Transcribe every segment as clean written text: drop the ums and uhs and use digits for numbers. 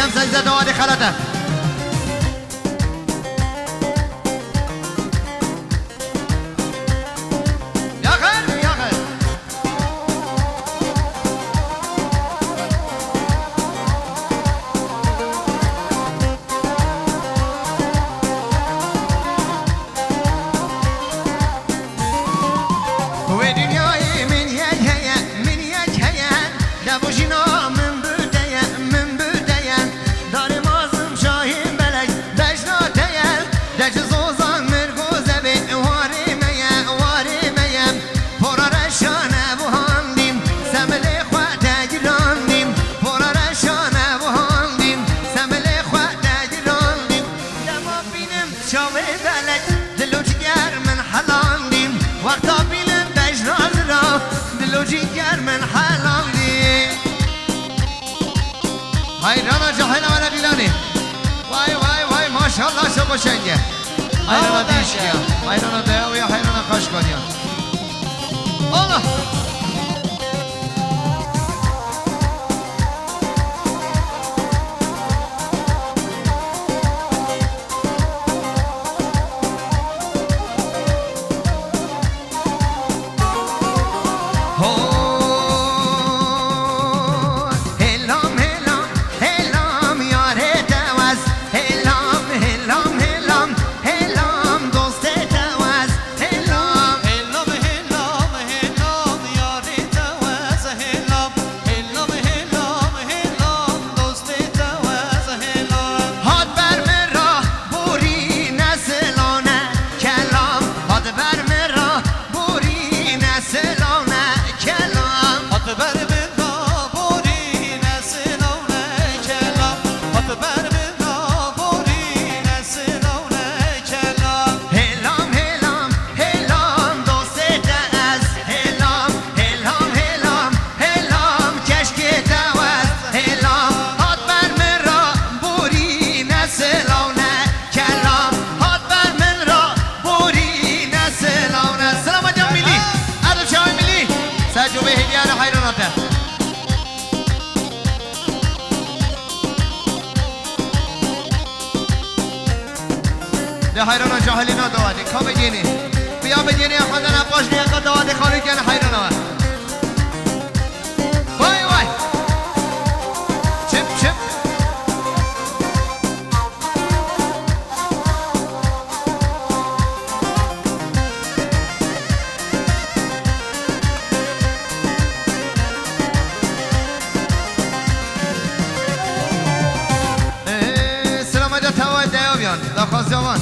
هم زنگ دوادی خلاته ماشاءالله شو بشنگه حیران دیشکیا حیران دیوی حیران خشکانیا الله ده حیران جاهلینا دوادی کا بگینی بیا بگینی خواندن ابقاش نیقا دوادی خالی کن حیران ها وای وای چپ چپ سلام جا توای دیویان داخواست جوان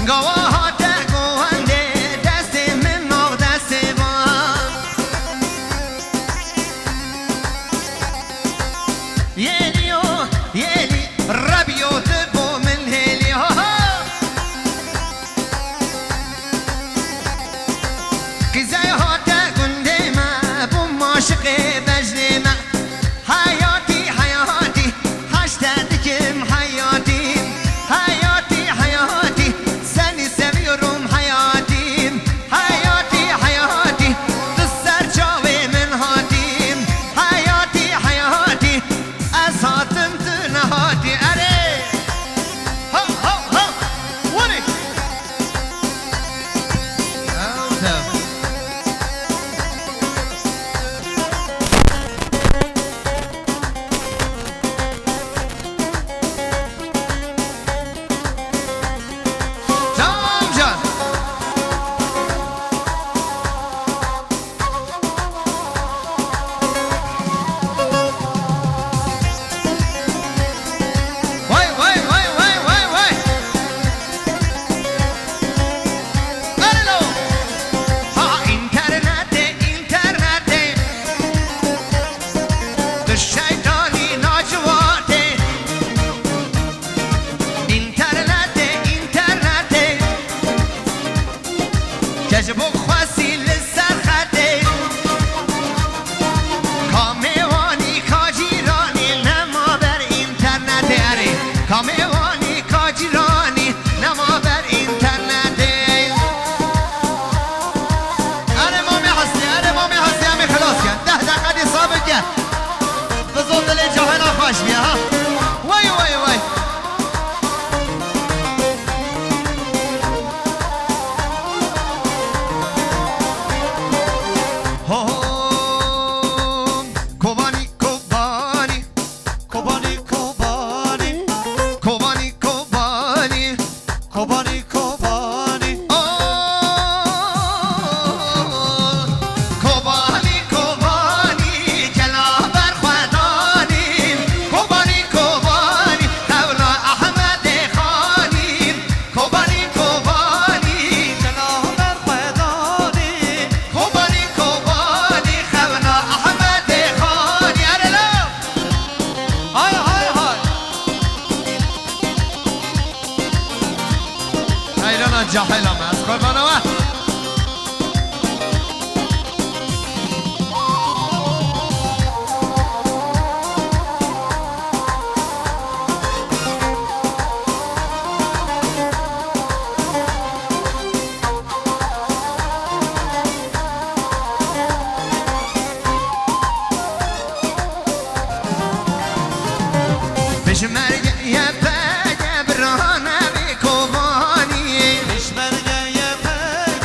گواهات گوهنده دست من ناغ دست بان یلیو یلی ربیو دبو من هلی ها قزه هات گنده ما بوم عاشق بجنه ما حیاتی حیاتی هشتدکم حیاتی حیاتی حیاتی سنی سویرم حیاتی حیاتی حیاتی دستر چاوی من هاتی حیاتی حیاتی از هاتم تو نهاتی اره ها ها ها ونی جبو خواسی لسر خده کامیوانی کاجیرانی نما بر اینترنت اره کامیوانی کاجیرانی نما بر اینترنت اره مامی هستی همی خلاص کن 10 دقیقه دی ثابت کن بزرگ دل جهانا خوش بیا ها وای وای وای جاهلم از قربان و بشمرگ یه بگه برانه بی کوبانی بشمرگ یه بگه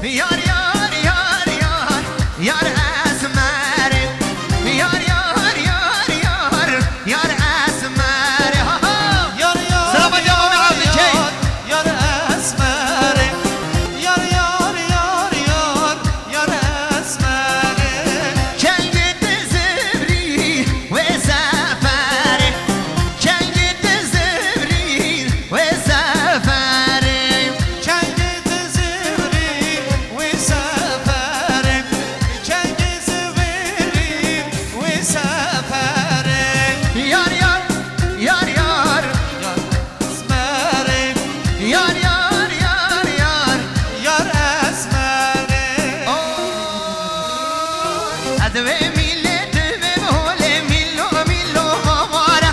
یار یار یار یار یار اسمر یار یار یار یار یار اسمر یار یار سلام جواب عبد کی یار اسمر یار یار یار یار یار اسمر کنگ زبری و سفر کنگ زبری و سفر کنگ زبری و سفر کنگ زبری و سفر یار یار یار یار یار اسمر یار یار یار یار یار اسمر ادوی میلت و هول میلو میلو واره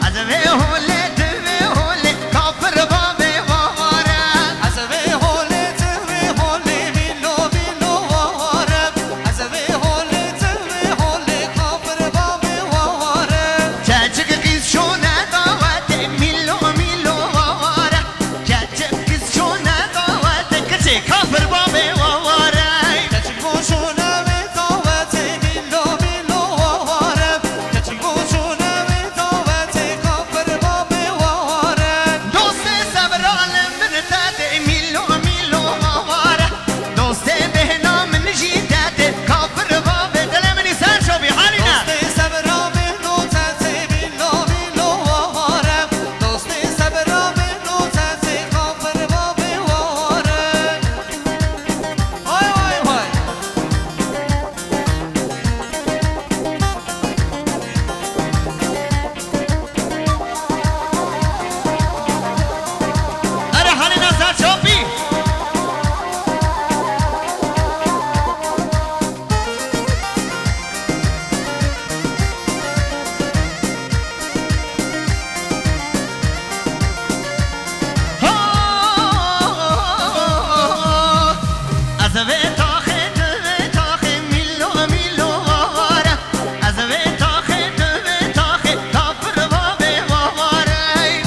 ادوی هولت و هول کافر باب واره عزوی هولت و هول میلو میلو واره عزوی هولت و هول کافر باب واره چچک قیز شونه دعوت میلو میلو واره چچک قیز شونه دعوت کچه کافر باب واره کچک بوشونه و دعوت میلو میلو واره کچک بوشونه و دعوت کافر باب واره دوست صبران من تاد میلو میلو واره دوست به نام نجیدت کافر باب دلمنی سر شو بی حالینا دوست صبرام نوتت میلو میلو واره دوست صبرام نوتت کافر باب واره وای وای وای اره حالینا سر شو بی از وی تاخت و تاخ میلو میلو واره از وی تاخت و تاخ کافر باب واره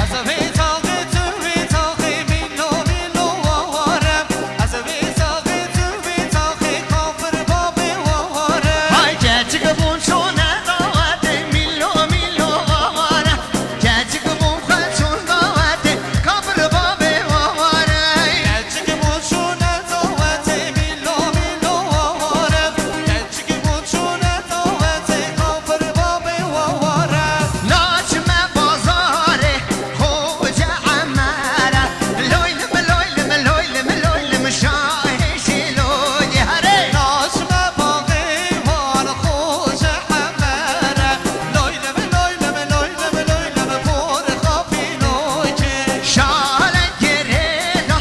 عزوی طاقت و طاق میلو میلو واره عزوی طاقت و طاق کافر باب واره های چچک بون شونه دعوت میلو میلو واره چچک بون خود شون دعوت کافر باب واره کچک بوشونه دعوت میلو میلو واره کچک بوشونه دعوت کافر باب واره لاچم بازار خوج عماره لویلم لویلم لویلم لویلم شاه شلوی هره ناشم باقی وار خوش حمره لویلم لویلم لویلم لویلم پر خافینوی که شال گریدا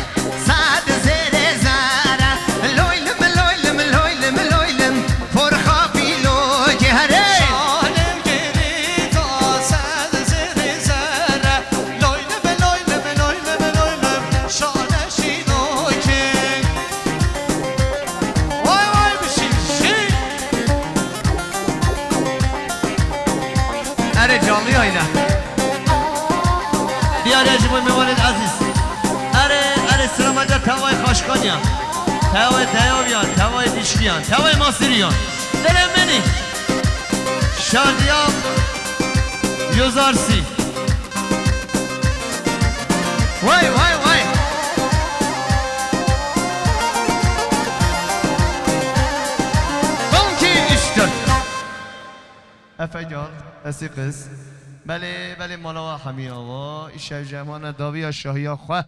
صد زیر زره لویلم لویلم لویلم لویلم پر خوابی لوی هره شالم گری تا صد زیر زره لویلم لویلم لویلم لویلم شالشینوی که وای وای بشین شین اره جامی آینه بیار اجمون میوالد عزیز اره سلامت توای خاشکانیان توای دیابیان توای دیشکیان توای ماسیریان دلم منی شادیاب یوزارسی وای وای وای بانکی اشتر افه جان اسی قص بله بله مالا و حمی آوا ایشه جمان داوی شاهی خواه